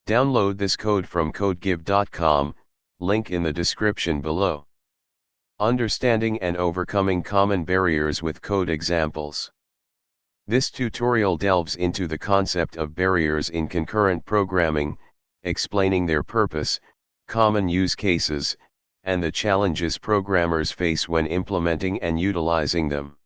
Download this code from codegive.com, link in the description below. Understanding and overcoming common barriers with code examples. This tutorial delves into the concept of barriers in concurrent programming, explaining their purpose, common use cases, and the challenges programmers face when implementing and utilizing them.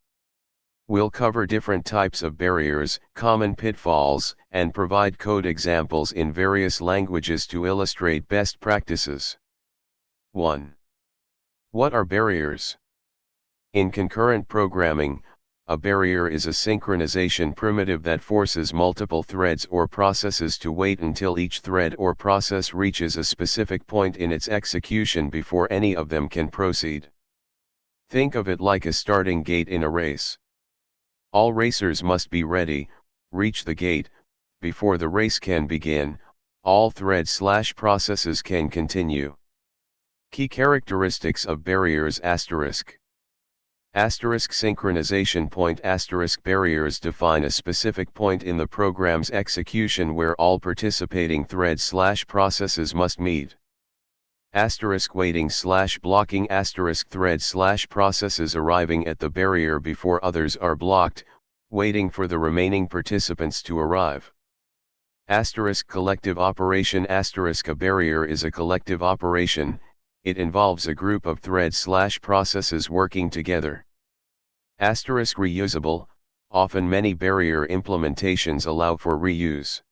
We'll cover different types of barriers, common pitfalls, and provide code examples in various languages to illustrate best practices. 1. What are barriers? In concurrent programming, a barrier is a synchronization primitive that forces multiple threads or processes to wait until each thread or process reaches a specific point in its execution before any of them can proceed. Think of it like a starting gate in a race. All racers must be ready, reach the gate, before the race can begin. All threads/processes can continue. Key characteristics of barriers ****. Synchronization point ** barriers define a specific point in the program's execution where all participating threads/processes must meet. Waiting/blocking threads/processes arriving at the barrier before others are blocked, waiting for the remaining participants to arrive. Collective operation ** A barrier is a collective operation. It involves a group of threads/processes working together. Reusable, often many barrier implementations allow for reuse.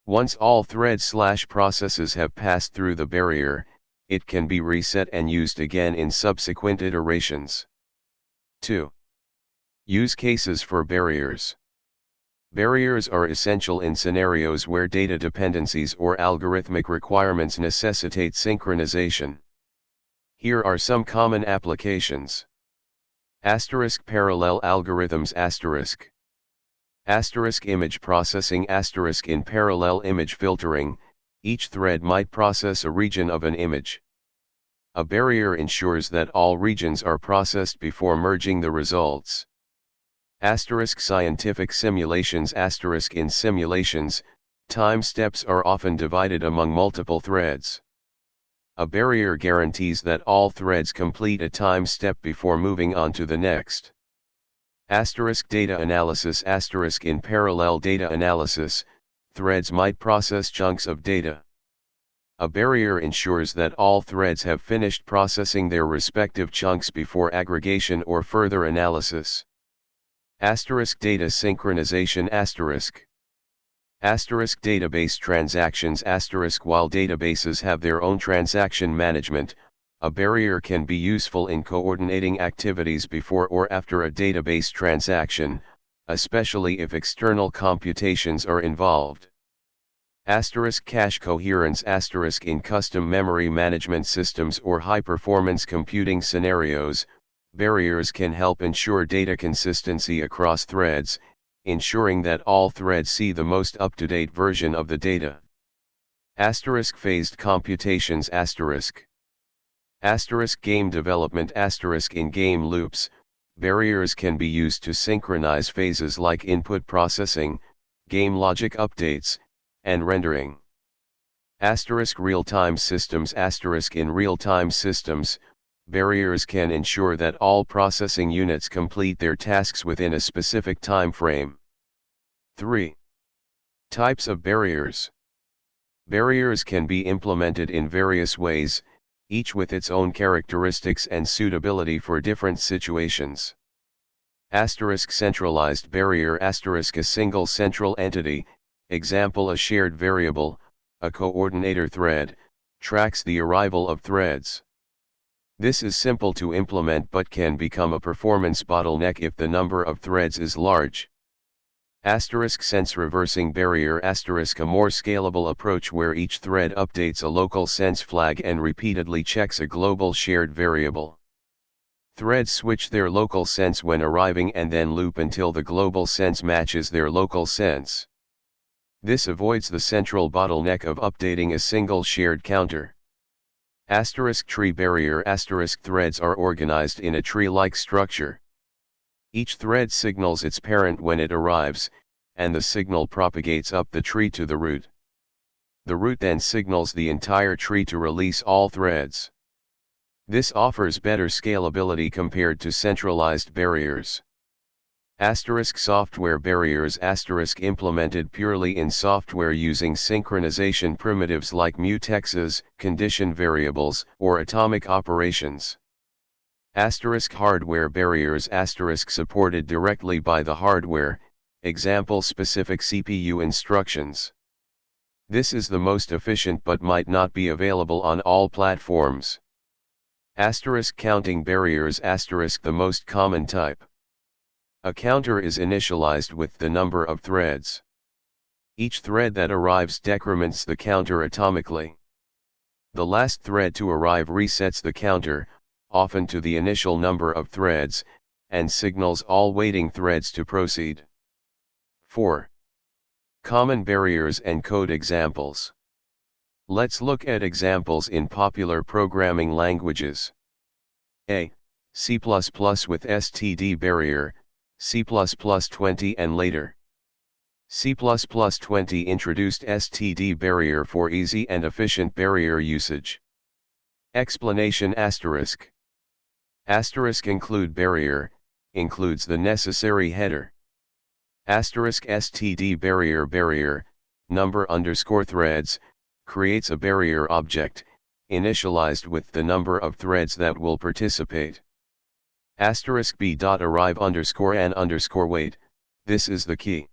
Once all threads/processes have passed through the barrier, it can be reset and used again in subsequent iterations. 2. Use cases for barriers. Barriers are essential in scenarios where data dependencies or algorithmic requirements necessitate synchronization. Here are some common applications. Parallel algorithms image processing in parallel image filtering, each thread might process a region of an image. A barrier ensures that all regions are processed before merging the results. Scientific simulations in simulations, time steps are often divided among multiple threads. A barrier guarantees that all threads complete a time step before moving on to the next. Data analysis in parallel data analysis, threads might process chunks of data. A barrier ensures that all threads have finished processing their respective chunks before aggregation or further analysis. Data synchronization database transactions while databases have their own transaction management, a barrier can be useful in coordinating activities before or after a database transaction, especially if external computations are involved. Cache coherence in custom memory management systems or high-performance computing scenarios, barriers can help ensure data consistency across threads, ensuring that all threads see the most up-to-date version of the data. Phased computations game development in game loops, barriers can be used to synchronize phases like input processing, game logic updates, and rendering. Real-time systems in real-time systems, barriers can ensure that all processing units complete their tasks within a specific time frame. 3. Types of barriers. Barriers can be implemented in various ways, each with its own characteristics and suitability for different situations. Centralized barrier ** a single central entity, example a shared variable, a coordinator thread, tracks the arrival of threads. This is simple to implement but can become a performance bottleneck if the number of threads is large. Sense reversing barrier ** a more scalable approach where each thread updates a local sense flag and repeatedly checks a global shared variable. Threads switch their local sense when arriving and then loop until the global sense matches their local sense. This avoids the central bottleneck of updating a single shared counter. Tree barrier ** threads are organized in a tree-like structure. Each thread signals its parent when it arrives, and the signal propagates up the tree to the root. The root then signals the entire tree to release all threads. This offers better scalability compared to centralized barriers. Software barriers implemented purely in software using synchronization primitives like mutexes, condition variables, or atomic operations. Hardware barriers supported directly by the hardware, example specific CPU instructions. This is the most efficient but might not be available on all platforms. Counting barriers the most common type. A counter is initialized with the number of threads. Each thread that arrives decrements the counter atomically. The last thread to arrive resets the counter, often to the initial number of threads, and signals all waiting threads to proceed. 4. Common barriers and code examples. Let's look at examples in popular programming languages. A. C++ with std barrier, C++20 and later. C++20 introduced std barrier for easy and efficient barrier usage. Explanation include barrier, includes the necessary header. Std barrier, number _threads, creates a barrier object, initialized with the number of threads that will participate. B.arrive _ wait, this is the key.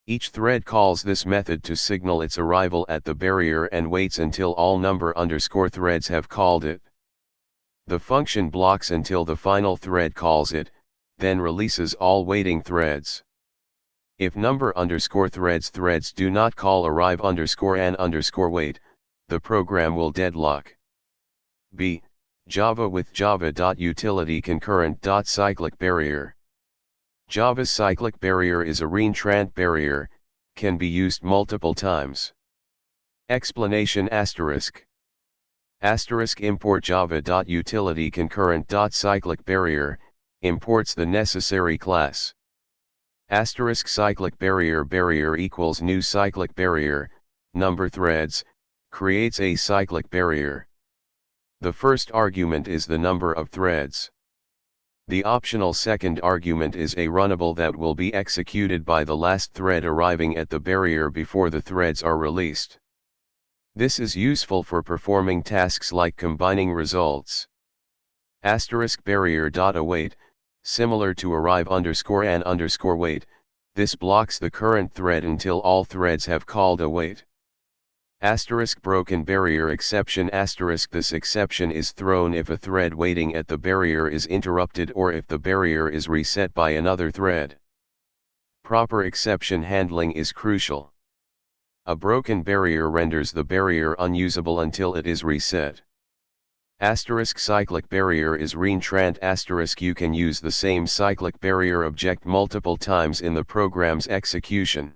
Each thread calls this method to signal its arrival at the barrier and waits until all number _ threads have called it. The function blocks until the final thread calls it, then releases all waiting threads. If number _ threads do not call arrive _ wait, the program will deadlock. B. Java with Java.utility concurrent.cyclic barrier. Java's cyclic barrier is a reentrant barrier, can be used multiple times. Explanation import Java.utility concurrent.cyclic barrier, imports the necessary class. Cyclic barrier equals new cyclic barrier, number threads, creates a cyclic barrier. The first argument is the number of threads. The optional second argument is a runnable that will be executed by the last thread arriving at the barrier before the threads are released. This is useful for performing tasks like combining results. Barrier.await, similar to arrive _ wait, this blocks the current thread until all threads have called await. Broken barrier exception this exception is thrown if a thread waiting at the barrier is interrupted or if the barrier is reset by another thread. Proper exception handling is crucial. A broken barrier renders the barrier unusable until it is reset. Cyclic barrier is reentrant you can use the same cyclic barrier object multiple times in the program's execution.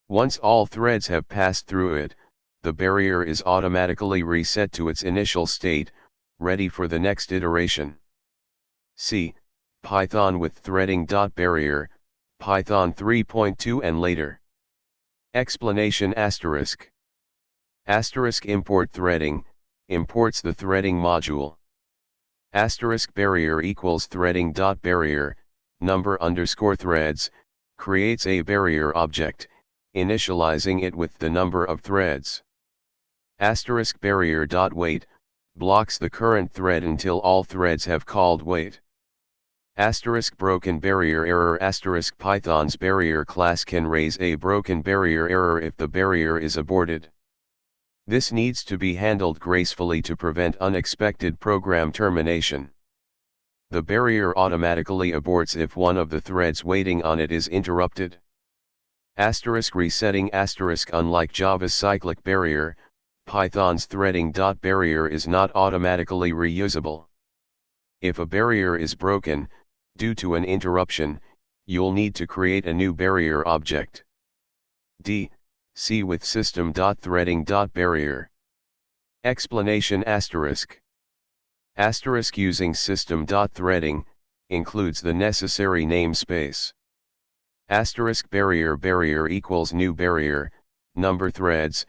Once all threads have passed through it, the barrier is automatically reset to its initial state, ready for the next iteration. C. Python with threading.barrier, Python 3.2 and later. Explanation import threading, imports the threading module. Barrier equals threading.barrier, number _ threads, creates a barrier object, initializing it with the number of threads. Barrier.wait, blocks the current thread until all threads have called wait. Broken barrier error Python's barrier class can raise a broken barrier error if the barrier is aborted. This needs to be handled gracefully to prevent unexpected program termination. The barrier automatically aborts if one of the threads waiting on it is interrupted. Resetting unlike Java's cyclic barrier, Python's threading.barrier is not automatically reusable. If a barrier is broken, due to an interruption, you'll need to create a new barrier object. D. C with system.threading.barrier. Explanation using system.threading, includes the necessary namespace. Barrier equals new barrier, number threads,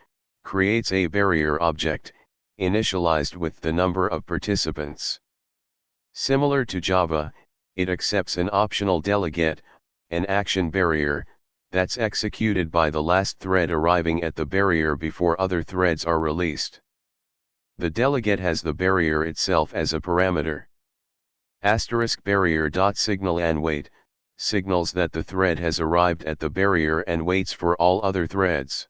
creates a barrier object, initialized with the number of participants. Similar to Java, it accepts an optional delegate, an action barrier, that's executed by the last thread arriving at the barrier before other threads are released. The delegate has the barrier itself as a parameter. *barrier.signal_and_wait signals that the thread has arrived at the barrier and waits for all other threads.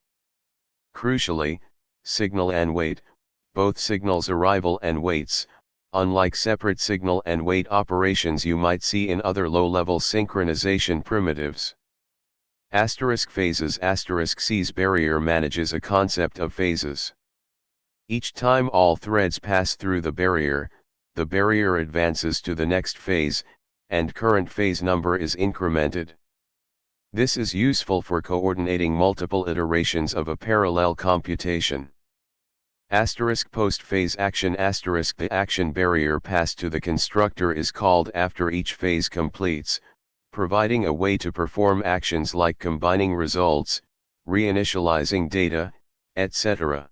Crucially, signal and wait, both signals arrival and waits, unlike separate signal and wait operations you might see in other low-level synchronization primitives. *phases *C's barrier manages a concept of phases. Each time all threads pass through the barrier advances to the next phase, and current phase number is incremented. This is useful for coordinating multiple iterations of a parallel computation. *post-phase action *The action barrier passed to the constructor is called after each phase completes, providing a way to perform actions like combining results, reinitializing data, etc.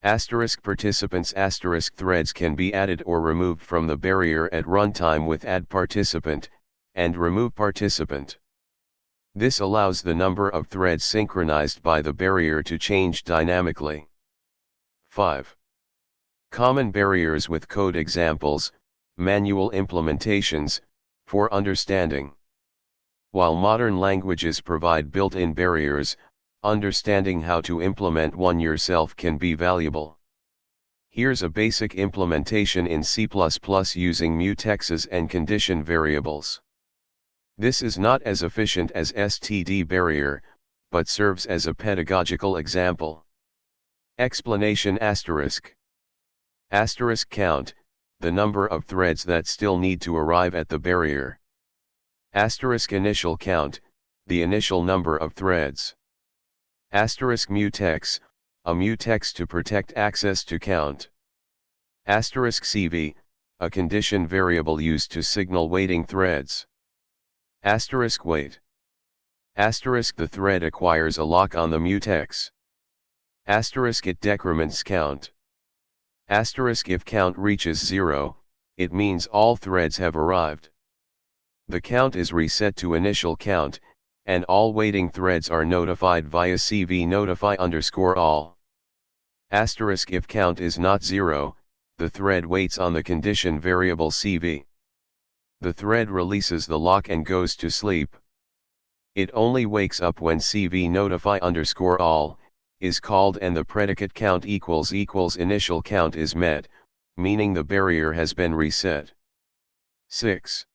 *participants *threads can be added or removed from the barrier at runtime with add participant, and remove participant. This allows the number of threads synchronized by the barrier to change dynamically. 5. Common barriers with code examples, manual implementations, for understanding. While modern languages provide built-in barriers, understanding how to implement one yourself can be valuable. Here's a basic implementation in C++ using mutexes and condition variables. This is not as efficient as std barrier, but serves as a pedagogical example. Explanation ** count, the number of threads that still need to arrive at the barrier. * initial count, the initial number of threads. * mutex, a mutex to protect access to count. * cv, a condition variable used to signal waiting threads. * wait. * the thread acquires a lock on the mutex. * it decrements count. * if count reaches 0, it means all threads have arrived. The count is reset to initial count, and all waiting threads are notified via cv notify_all. * if count is not 0, the thread waits on the condition variable cv. The thread releases the lock and goes to sleep. It only wakes up when cv notify_all is called and the predicate count == initial count is met, meaning the barrier has been reset. 6.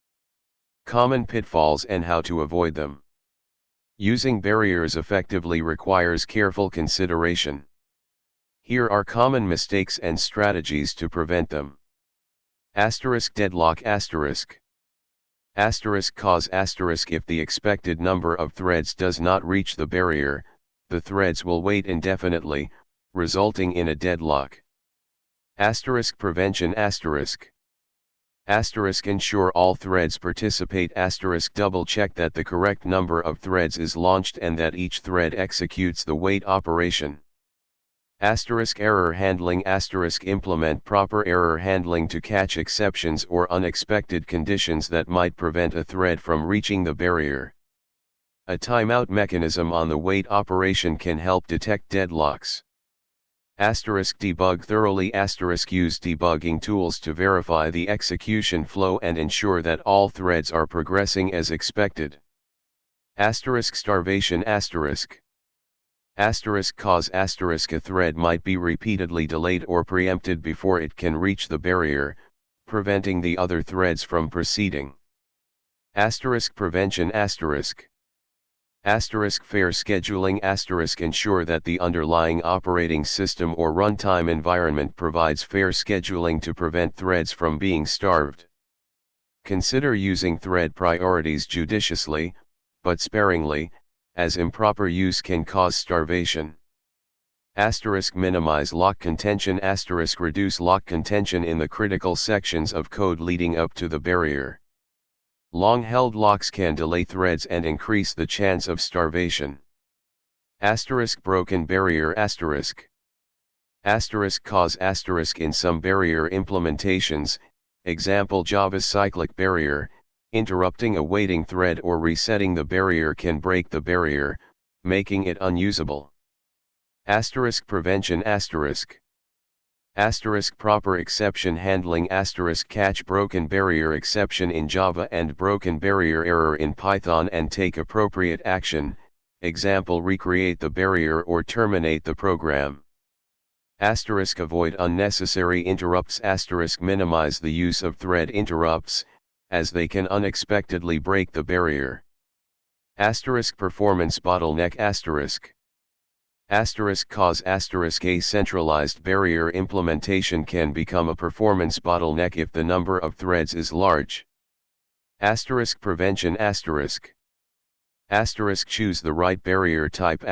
Common pitfalls and how to avoid them. Using barriers effectively requires careful consideration. Here are common mistakes and strategies to prevent them. Deadlock cause if the expected number of threads does not reach the barrier, the threads will wait indefinitely, resulting in a deadlock. Prevention ensure all threads participate. Double check that the correct number of threads is launched and that each thread executes the wait operation. Error handling implement proper error handling to catch exceptions or unexpected conditions that might prevent a thread from reaching the barrier. A timeout mechanism on the wait operation can help detect deadlocks. Debug thoroughly. Use debugging tools to verify the execution flow and ensure that all threads are progressing as expected. Starvation cause a thread might be repeatedly delayed or preempted before it can reach the barrier, preventing the other threads from proceeding. Prevention fair scheduling ensure that the underlying operating system or runtime environment provides fair scheduling to prevent threads from being starved. Consider using thread priorities judiciously, but sparingly, as improper use can cause starvation. Minimize lock contention. Reduce lock contention in the critical sections of code leading up to the barrier. Long-held locks can delay threads and increase the chance of starvation. Broken barrier. Cause in some barrier implementations, example Java's cyclic barrier, interrupting a waiting thread or resetting the barrier can break the barrier, making it unusable. Prevention proper exception handling catch broken barrier exception in Java and broken barrier error in Python and take appropriate action, example recreate the barrier or terminate the program. Avoid unnecessary interrupts minimize the use of thread interrupts, as they can unexpectedly break the barrier. Performance bottleneck cause a centralized barrier implementation can become a performance bottleneck if the number of threads is large. Prevention choose the right barrier type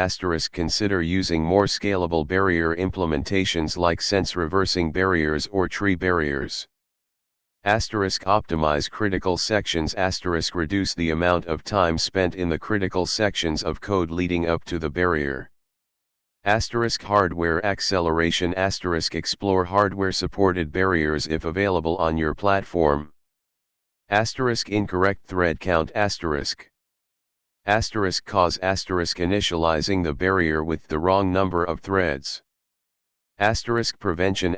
consider using more scalable barrier implementations like sense reversing barriers or tree barriers. Optimize critical sections reduce the amount of time spent in the critical sections of code leading up to the barrier. Hardware acceleration explore hardware supported barriers if available on your platform. Incorrect thread count cause initializing the barrier with the wrong number of threads. Prevention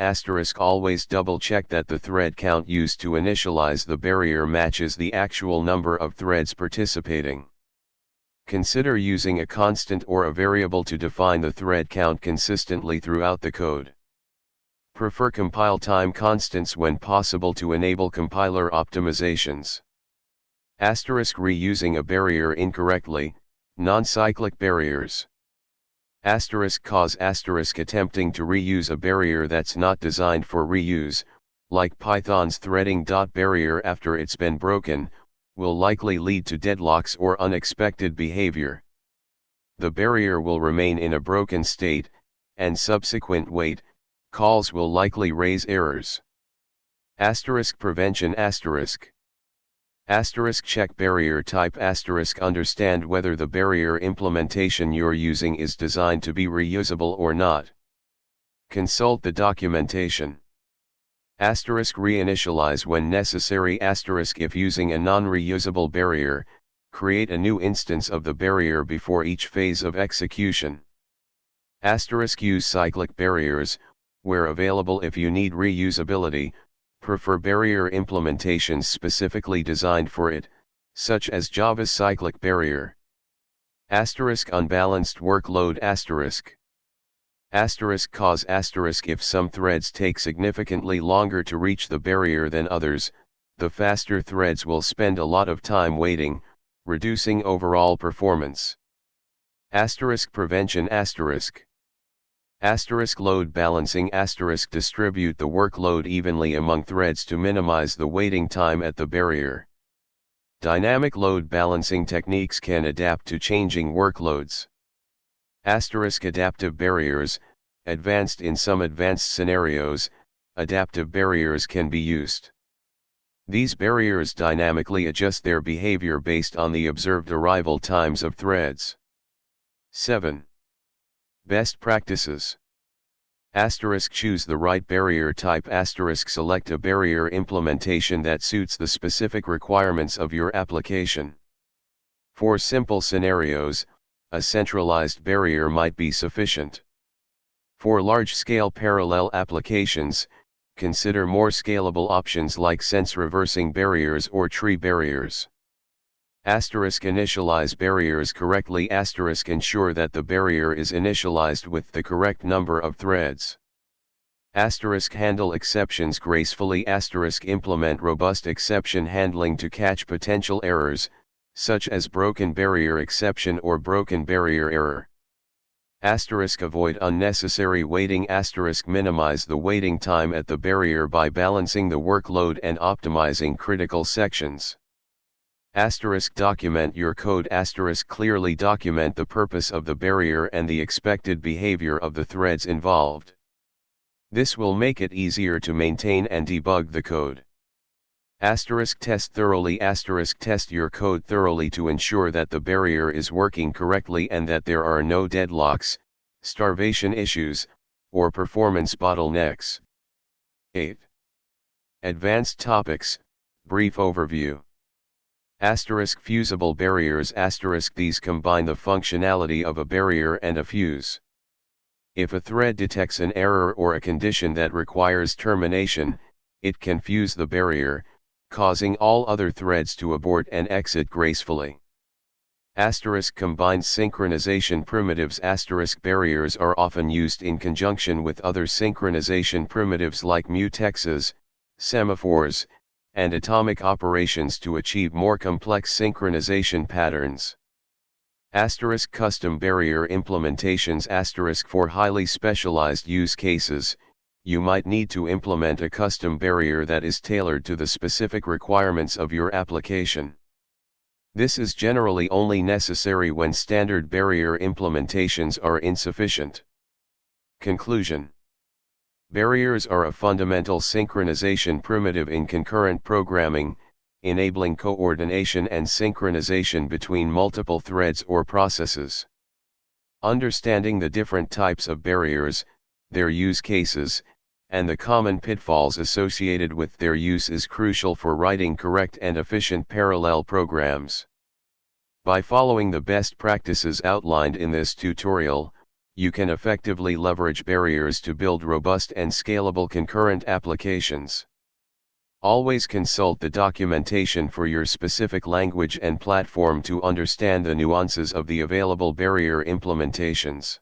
always double check that the thread count used to initialize the barrier matches the actual number of threads participating. Consider using a constant or a variable to define the thread count consistently throughout the code. Prefer compile time constants when possible to enable compiler optimizations. Reusing a barrier incorrectly, non-cyclic barriers. Cause attempting to reuse a barrier that's not designed for reuse, like Python's threading barrier after it's been broken, will likely lead to deadlocks or unexpected behavior. The barrier will remain in a broken state, and subsequent wait calls will likely raise errors. Prevention check barrier type understand whether the barrier implementation you're using is designed to be reusable or not. Consult the documentation. Reinitialize when necessary. If using a non-reusable barrier, create a new instance of the barrier before each phase of execution. Use cyclic barriers, where available. If you need reusability, prefer barrier implementations specifically designed for it, such as Java's cyclic barrier. Unbalanced workload cause if some threads take significantly longer to reach the barrier than others, the faster threads will spend a lot of time waiting, reducing overall performance. Prevention load balancing distribute the workload evenly among threads to minimize the waiting time at the barrier. Dynamic load balancing techniques can adapt to changing workloads. Adaptive barriers, advanced in some advanced scenarios, adaptive barriers can be used. These barriers dynamically adjust their behavior based on the observed arrival times of threads. 7. Best practices. Choose the right barrier type. Select a barrier implementation that suits the specific requirements of your application. For simple scenarios, a centralized barrier might be sufficient. For large-scale parallel applications, consider more scalable options like sense-reversing barriers or tree barriers. Initialize barriers correctly. Ensure that the barrier is initialized with the correct number of threads. Handle exceptions gracefully. Implement robust exception handling to catch potential errors, such as broken barrier exception or broken barrier error. Avoid unnecessary waiting. Minimize the waiting time at the barrier by balancing the workload and optimizing critical sections. Document your code. Clearly document the purpose of the barrier and the expected behavior of the threads involved. This will make it easier to maintain and debug the code. Test thoroughly. Test your code thoroughly to ensure that the barrier is working correctly and that there are no deadlocks, starvation issues, or performance bottlenecks. 8. Advanced topics, brief overview. Fusible barriers. These combine the functionality of a barrier and a fuse. If a thread detects an error or a condition that requires termination, it can fuse the barrier, causing all other threads to abort and exit gracefully. Combines synchronization primitives. Barriers are often used in conjunction with other synchronization primitives like mutexes, semaphores, and atomic operations to achieve more complex synchronization patterns. Custom barrier implementations. For highly specialized use cases, you might need to implement a custom barrier that is tailored to the specific requirements of your application. This is generally only necessary when standard barrier implementations are insufficient. Conclusion: barriers are a fundamental synchronization primitive in concurrent programming, enabling coordination and synchronization between multiple threads or processes. Understanding the different types of barriers, their use cases, and the common pitfalls associated with their use is crucial for writing correct and efficient parallel programs. By following the best practices outlined in this tutorial, you can effectively leverage barriers to build robust and scalable concurrent applications. Always consult the documentation for your specific language and platform to understand the nuances of the available barrier implementations.